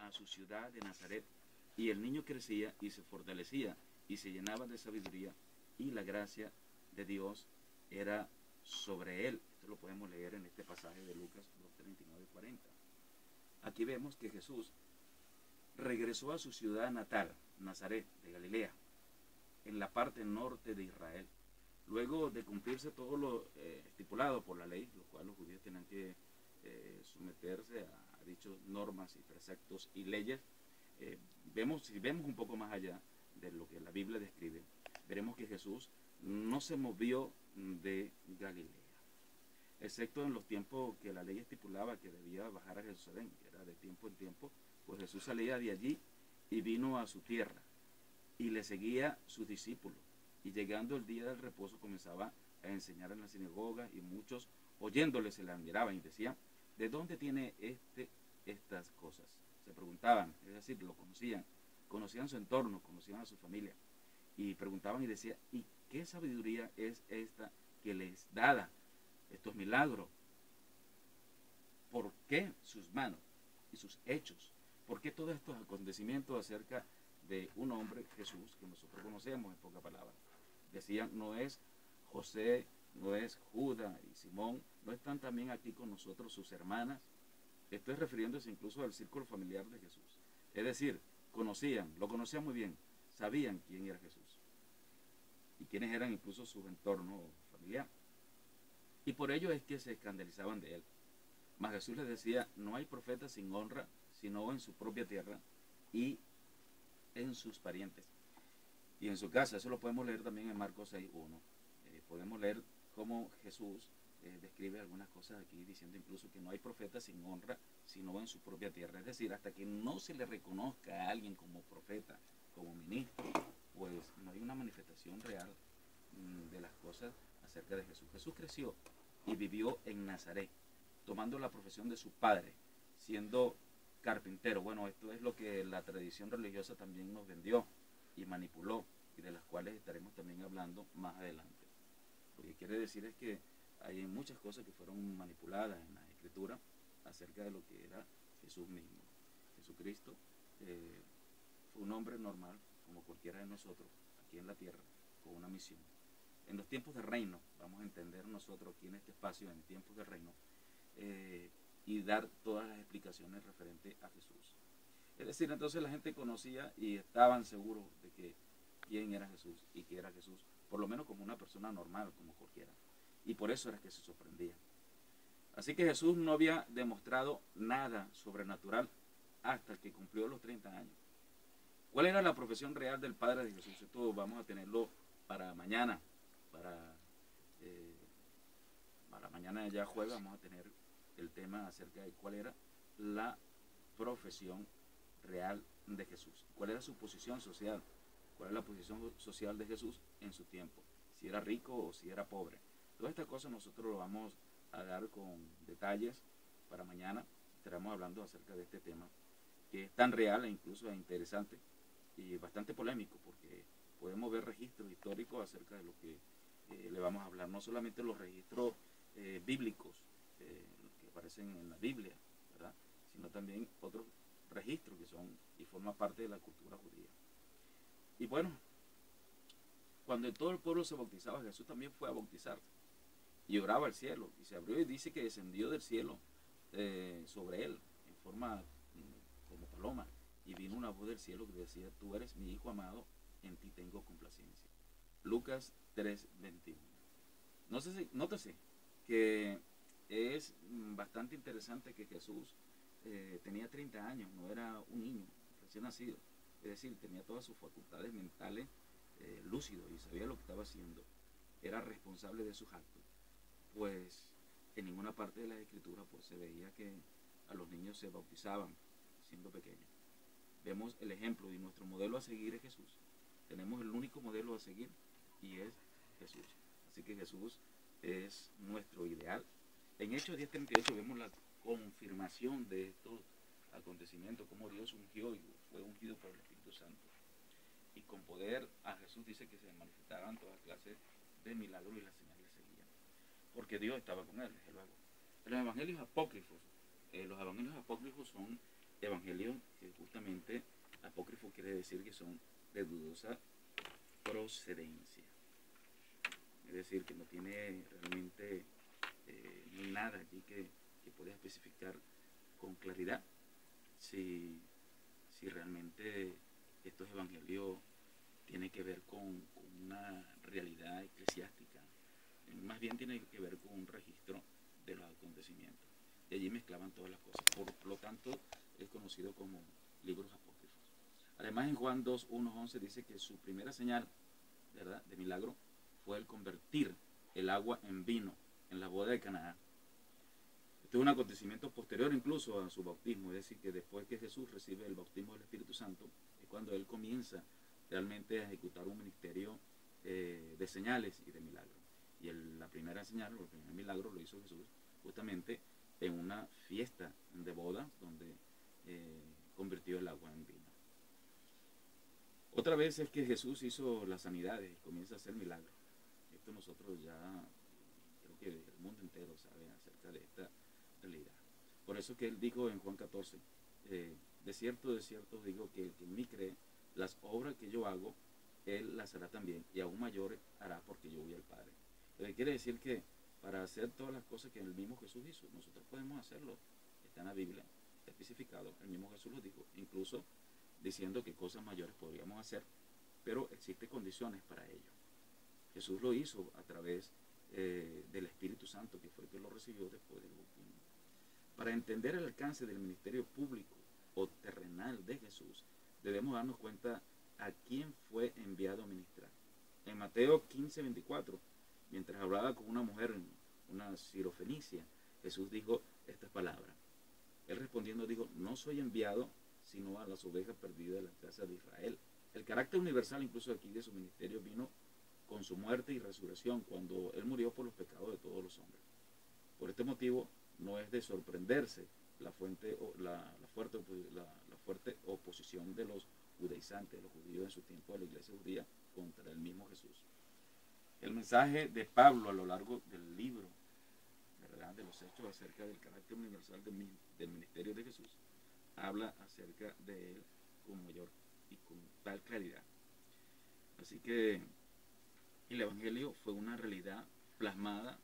a su ciudad de Nazaret, y el niño crecía y se fortalecía y se llenaba de sabiduría, y la gracia de Dios era sobre él. Esto lo podemos leer en este pasaje de Lucas 2:39 y 40. Aquí vemos que Jesús regresó a su ciudad natal, Nazaret de Galilea, en la parte norte de Israel. Luego de cumplirse todo lo estipulado por la ley, lo cual los judíos tenían que someterse a dichas normas y preceptos y leyes, si vemos un poco más allá de lo que la Biblia describe, veremos que Jesús no se movió de Galilea, excepto en los tiempos que la ley estipulaba que debía bajar a Jerusalén, que era de tiempo en tiempo, pues Jesús salía de allí y vino a su tierra, y le seguía sus discípulos, y llegando el día del reposo comenzaba a enseñar en la sinagoga, y muchos oyéndole se le admiraban y decían: ¿de dónde tiene estas cosas? Se preguntaban, es decir, lo conocían su entorno, conocían a su familia, y preguntaban y decían: ¿y qué sabiduría es esta que les dada estos milagros? ¿Por qué sus manos y sus hechos? ¿Por qué todos estos acontecimientos acerca de un hombre, Jesús, que nosotros conocemos en pocas palabras? Decían, no es José, no es Judas y Simón, no están también aquí con nosotros sus hermanas. Estoy refiriéndose incluso al círculo familiar de Jesús. Es decir, lo conocían muy bien, sabían quién era Jesús y quiénes eran incluso su entorno familiar. Y por ello es que se escandalizaban de él. Mas Jesús les decía: no hay profeta sin honra, sino en su propia tierra y en sus parientes y en su casa. Eso lo podemos leer también en Marcos 6:1. Podemos leer cómo Jesús describe algunas cosas aquí, diciendo incluso que no hay profeta sin honra, sino en su propia tierra. Es decir, hasta que no se le reconozca a alguien como profeta, como ministro, pues no hay una manifestación real de las cosas acerca de Jesús. Jesús creció y vivió en Nazaret, tomando la profesión de su padre, siendo carpintero. Bueno, esto es lo que la tradición religiosa también nos vendió y manipuló, y de las cuales estaremos también hablando más adelante. Lo que quiere decir es que hay muchas cosas que fueron manipuladas en la Escritura acerca de lo que era Jesús mismo. Jesucristo fue un hombre normal, como cualquiera de nosotros, aquí en la tierra, con una misión. En los tiempos de reino, vamos a entender nosotros aquí en este espacio, en tiempos de reino, y dar todas las explicaciones referentes a Jesús. Es decir, entonces la gente conocía y estaban seguros de que quién era Jesús y que era Jesús, por lo menos como una persona normal, como cualquiera. Y por eso era que se sorprendía. Así que Jesús no había demostrado nada sobrenatural hasta que cumplió los 30 años. ¿Cuál era la profesión real del Padre de Jesús? Esto vamos a tenerlo para mañana. Para mañana ya jueves vamos a tener el tema acerca de cuál era la profesión real de Jesús. ¿Cuál era su posición social? ¿Cuál era la posición social de Jesús en su tiempo? Si era rico o si era pobre. Todas estas cosas nosotros lo vamos a dar con detalles para mañana. Estaremos hablando acerca de este tema, que es tan real e incluso interesante y bastante polémico, porque podemos ver registros históricos acerca de lo que le vamos a hablar. No solamente los registros bíblicos que aparecen en la Biblia, ¿verdad?, sino también otros registros que son y forman parte de la cultura judía. Y bueno, cuando todo el pueblo se bautizaba, Jesús también fue a bautizarse y oraba al cielo, y se abrió y dice que descendió del cielo sobre él en forma como paloma, y vino una voz del cielo que decía: tú eres mi hijo amado, en ti tengo complacencia. Lucas 3:21. Nótese que es bastante interesante que Jesús tenía 30 años, no era un niño recién nacido. Es decir, tenía todas sus facultades mentales lúcido y sabía lo que estaba haciendo. Era responsable de sus actos. Pues en ninguna parte de la Escritura pues se veía que a los niños se bautizaban siendo pequeños. Vemos el ejemplo, y nuestro modelo a seguir es Jesús. Tenemos el único modelo a seguir y es Jesús. Así que Jesús es nuestro ideal. En Hechos 10:38 vemos la confirmación de estos acontecimientos, como Dios ungió y fue ungido por el Espíritu Santo. Y con poder a Jesús dice que se manifestaban todas clases de milagros y las señales seguían, porque Dios estaba con él, desde luego. En los evangelios apócrifos son evangelios que justamente apócrifo quiere decir que son de dudosa procedencia. Es decir, que no tiene realmente, no hay nada allí que pueda especificar con claridad si realmente estos evangelios tienen que ver con una realidad eclesiástica. Más bien tiene que ver con un registro de los acontecimientos. Y allí mezclaban todas las cosas. Por lo tanto, es conocido como libros apócrifos. Además, en Juan 2, 1, 11 dice que su primera señal, ¿verdad?, de milagro fue el convertir el agua en vino en la boda de Canaán. Este es un acontecimiento posterior incluso a su bautismo, es decir, que después que Jesús recibe el bautismo del Espíritu Santo, es cuando él comienza realmente a ejecutar un ministerio de señales y de milagros. Y la primera señal, el primer milagro lo hizo Jesús justamente en una fiesta de boda donde convirtió el agua en vino. Otra vez es que Jesús hizo las sanidades y comienza a hacer milagros. Esto nosotros ya, creo que el mundo entero sabe acerca de esta realidad. Por eso que él dijo en Juan 14, de cierto os digo que el que en mí cree, las obras que yo hago, él las hará también, y aún mayores hará porque yo voy al Padre. Quiere decir que para hacer todas las cosas que el mismo Jesús hizo, nosotros podemos hacerlo. Está en la Biblia, está especificado, el mismo Jesús lo dijo, incluso diciendo que cosas mayores podríamos hacer, pero existen condiciones para ello. Jesús lo hizo a través del Espíritu Santo, que fue el que lo recibió después del bautismo. Para entender el alcance del ministerio público o terrenal de Jesús, debemos darnos cuenta a quién fue enviado a ministrar. En Mateo 15, 24, mientras hablaba con una mujer, una sirofenicia, Jesús dijo estas palabras. Él respondiendo dijo, no soy enviado sino a las ovejas perdidas de la casa de Israel. El carácter universal incluso aquí de su ministerio vino con su muerte y resurrección, cuando él murió por los pecados de todos los hombres. Por este motivo, no es de sorprenderse la fuerte oposición de los judaizantes, de los judíos en su tiempo de la iglesia judía, contra el mismo Jesús. El mensaje de Pablo a lo largo del libro, ¿verdad?, de los hechos acerca del carácter universal del ministerio de Jesús, habla acerca de él con mayor y con tal claridad. Así que el evangelio fue una realidad plasmada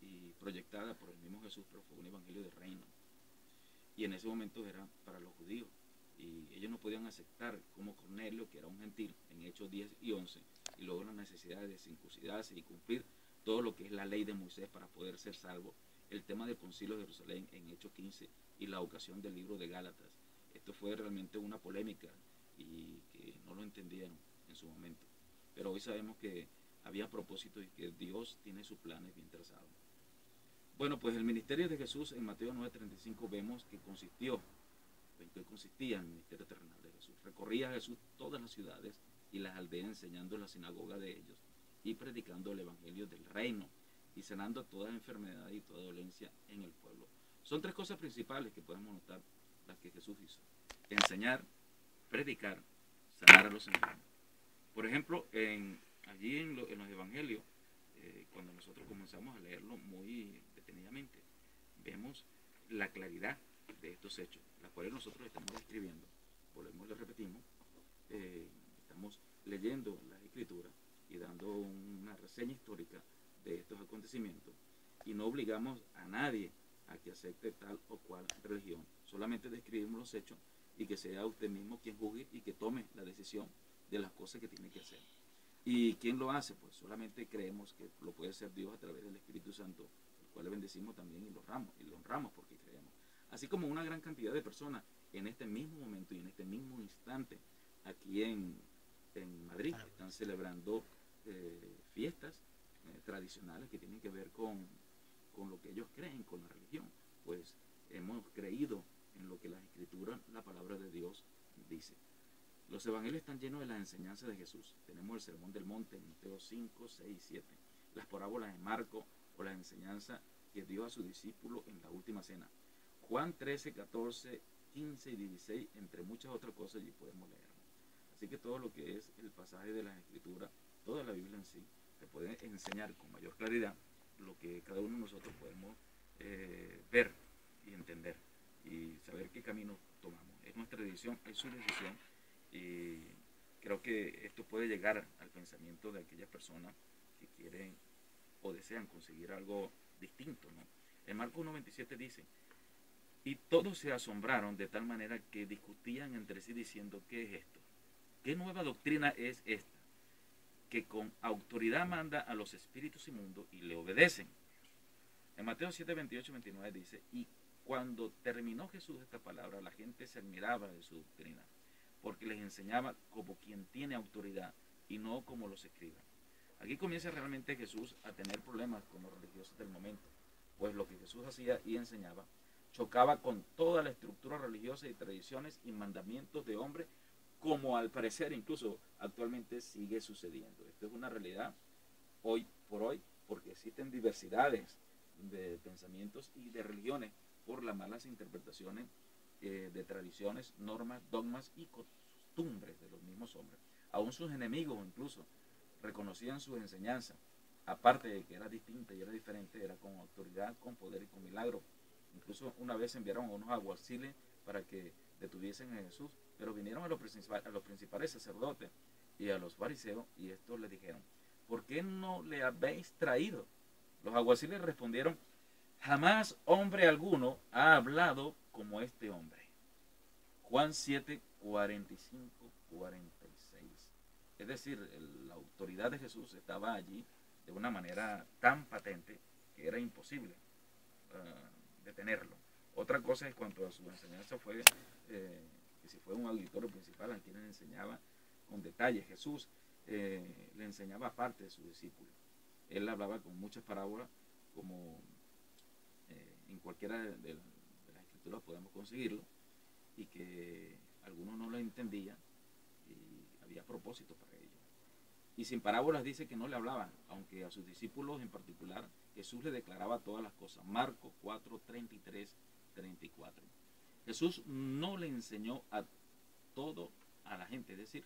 y proyectada por el mismo Jesús, pero fue un evangelio de reino. Y en ese momento era para los judíos. Y ellos no podían aceptar como Cornelio, que era un gentil, en Hechos 10 y 11, y luego la necesidad de circuncidarse y cumplir todo lo que es la ley de Moisés para poder ser salvo. El tema del concilio de Jerusalén en Hechos 15 y la ocasión del libro de Gálatas. Esto fue realmente una polémica y que no lo entendieron en su momento. Pero hoy sabemos que había propósito y que Dios tiene sus planes bien trazados. Bueno, pues el ministerio de Jesús en Mateo 9:35 vemos que consistía en el ministerio terrenal de Jesús. Recorría a Jesús todas las ciudades y las aldeas enseñando en la sinagoga de ellos y predicando el evangelio del reino y sanando toda enfermedad y toda dolencia en el pueblo. Son tres cosas principales que podemos notar las que Jesús hizo: enseñar, predicar, sanar a los enfermos. Por ejemplo, allí en los evangelios, cuando nosotros comenzamos a leerlo muy detenidamente, vemos la claridad de estos hechos, las cuales nosotros estamos describiendo. Volvemos y lo repetimos, estamos leyendo las escrituras y dando una reseña histórica de estos acontecimientos, y no obligamos a nadie a que acepte tal o cual religión, solamente describimos los hechos y que sea usted mismo quien juzgue y que tome la decisión de las cosas que tiene que hacer. ¿Y quién lo hace? Pues solamente creemos que lo puede hacer Dios a través del Espíritu Santo, el cual le bendecimos también y lo honramos porque creemos. Así como una gran cantidad de personas en este mismo momento y en este mismo instante aquí en Madrid están celebrando fiestas tradicionales que tienen que ver con lo que ellos creen, con la religión. Pues hemos creído en lo que la Escritura, la palabra de Dios, dice. Los evangelios están llenos de la enseñanza de Jesús. Tenemos el Sermón del Monte en Mateo 5, 6 y 7. Las parábolas de Marco o la enseñanza que dio a sus discípulos en la última cena. Juan 13, 14, 15 y 16, entre muchas otras cosas, y podemos leerlo. Así que todo lo que es el pasaje de las Escrituras, toda la Biblia en sí, te puede enseñar con mayor claridad lo que cada uno de nosotros podemos ver y entender y saber qué camino tomamos. es nuestra decisión, es su decisión. Y creo que esto puede llegar al pensamiento de aquellas personas que quieren o desean conseguir algo distinto, ¿no? En Marcos 1:27 dice: y todos se asombraron de tal manera que discutían entre sí diciendo: ¿qué es esto? ¿Qué nueva doctrina es esta? Que con autoridad manda a los espíritus inmundos y le obedecen. En Mateo 7:28-29 dice: y cuando terminó Jesús esta palabra, la gente se admiraba de su doctrina, porque les enseñaba como quien tiene autoridad y no como los escribas. Aquí comienza realmente Jesús a tener problemas con los religiosos del momento, pues lo que Jesús hacía y enseñaba chocaba con toda la estructura religiosa y tradiciones y mandamientos de hombre, como al parecer incluso actualmente sigue sucediendo. Esto es una realidad hoy por hoy, porque existen diversidades de pensamientos y de religiones por las malas interpretaciones de tradiciones, normas, dogmas y costumbres de los mismos hombres. Aún sus enemigos incluso reconocían su enseñanza, aparte de que era distinta y era diferente, era con autoridad, con poder y con milagro. Incluso una vez enviaron a unos alguaciles para que detuviesen a Jesús, pero vinieron a los principales sacerdotes y a los fariseos, y estos le dijeron: ¿por qué no le habéis traído? Los alguaciles respondieron: jamás hombre alguno ha hablado como este hombre. Juan 7:45-46. Es decir, la autoridad de Jesús estaba allí de una manera tan patente que era imposible detenerlo. Otra cosa es cuanto a su enseñanza fue que si fue un auditorio principal a quien le enseñaba con detalle. Jesús le enseñaba aparte de sus discípulos. Él hablaba con muchas parábolas, como en cualquiera de las escrituras podemos conseguirlo, y que algunos no lo entendían y había propósito para ello. Y sin parábolas dice que no le hablaban, aunque a sus discípulos en particular Jesús le declaraba todas las cosas. Marcos 4:33-34. Jesús no le enseñó a todo a la gente, es decir,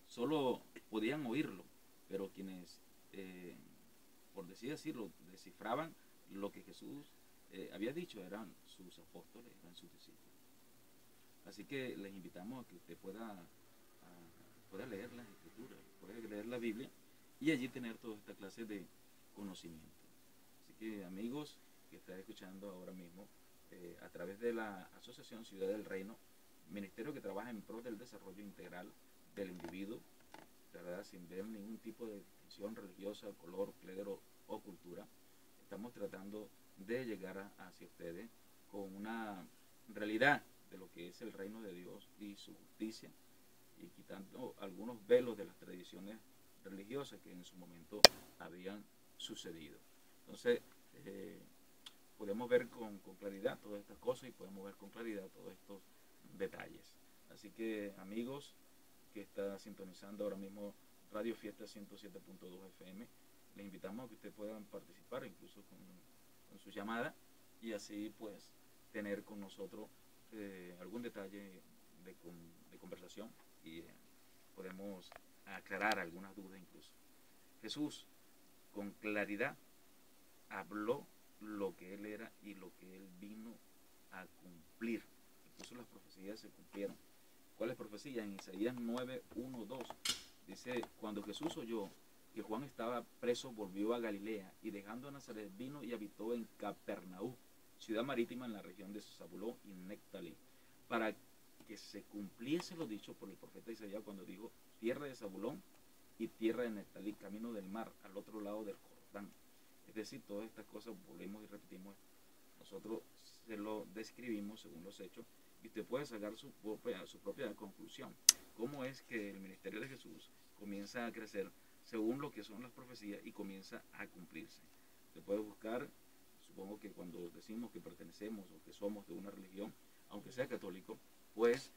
solo podían oírlo, pero quienes, por decirlo, descifraban lo que Jesús había dicho eran sus apóstoles, eran sus discípulos. Así que les invitamos a que usted pueda leer las escrituras, pueda leer la Biblia y allí tener toda esta clase de conocimiento. Así que, amigos que están escuchando ahora mismo, a través de la Asociación Ciudad del Reino, ministerio que trabaja en pro del desarrollo integral del individuo, ¿verdad?, sin ver ningún tipo de distinción religiosa, color, clero o cultura, estamos tratando de llegar hacia ustedes con una realidad de lo que es el reino de Dios y su justicia, y quitando algunos velos de las tradiciones religiosas que en su momento habían sucedido. Entonces, podemos ver con claridad todas estas cosas y podemos ver con claridad todos estos detalles. Así que, amigos que está sintonizando ahora mismo Radio Fiesta 107.2 FM, les invitamos a que ustedes puedan participar incluso con su llamada, y así pues tener con nosotros algún detalle de conversación, y podemos aclarar algunas dudas incluso. Jesús con claridad habló lo que él era y lo que él vino a cumplir. Incluso las profecías se cumplieron. ¿Cuáles profecías? En Isaías 9:1-2 dice: cuando Jesús oyó que Juan estaba preso, volvió a Galilea, y dejando a Nazaret vino y habitó en Capernaú, ciudad marítima en la región de Zabulón y Neftalí, para que se cumpliese lo dicho por el profeta Isaías cuando dijo: tierra de Zabulón y tierra de Neftalí, camino del mar, al otro lado del Jordán. Es decir, todas estas cosas, volvemos y repetimos, nosotros se lo describimos según los hechos, y usted puede sacar su propia conclusión. ¿Cómo es que el ministerio de Jesús comienza a crecer según lo que son las profecías y comienza a cumplirse? Usted puede buscar, supongo que cuando decimos que pertenecemos o que somos de una religión, aunque sea católico, pues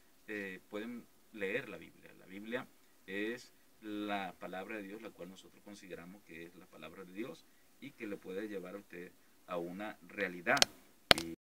pueden leer la Biblia. La Biblia es la palabra de Dios, la cual nosotros consideramos que es la palabra de Dios y que le puede llevar a usted a una realidad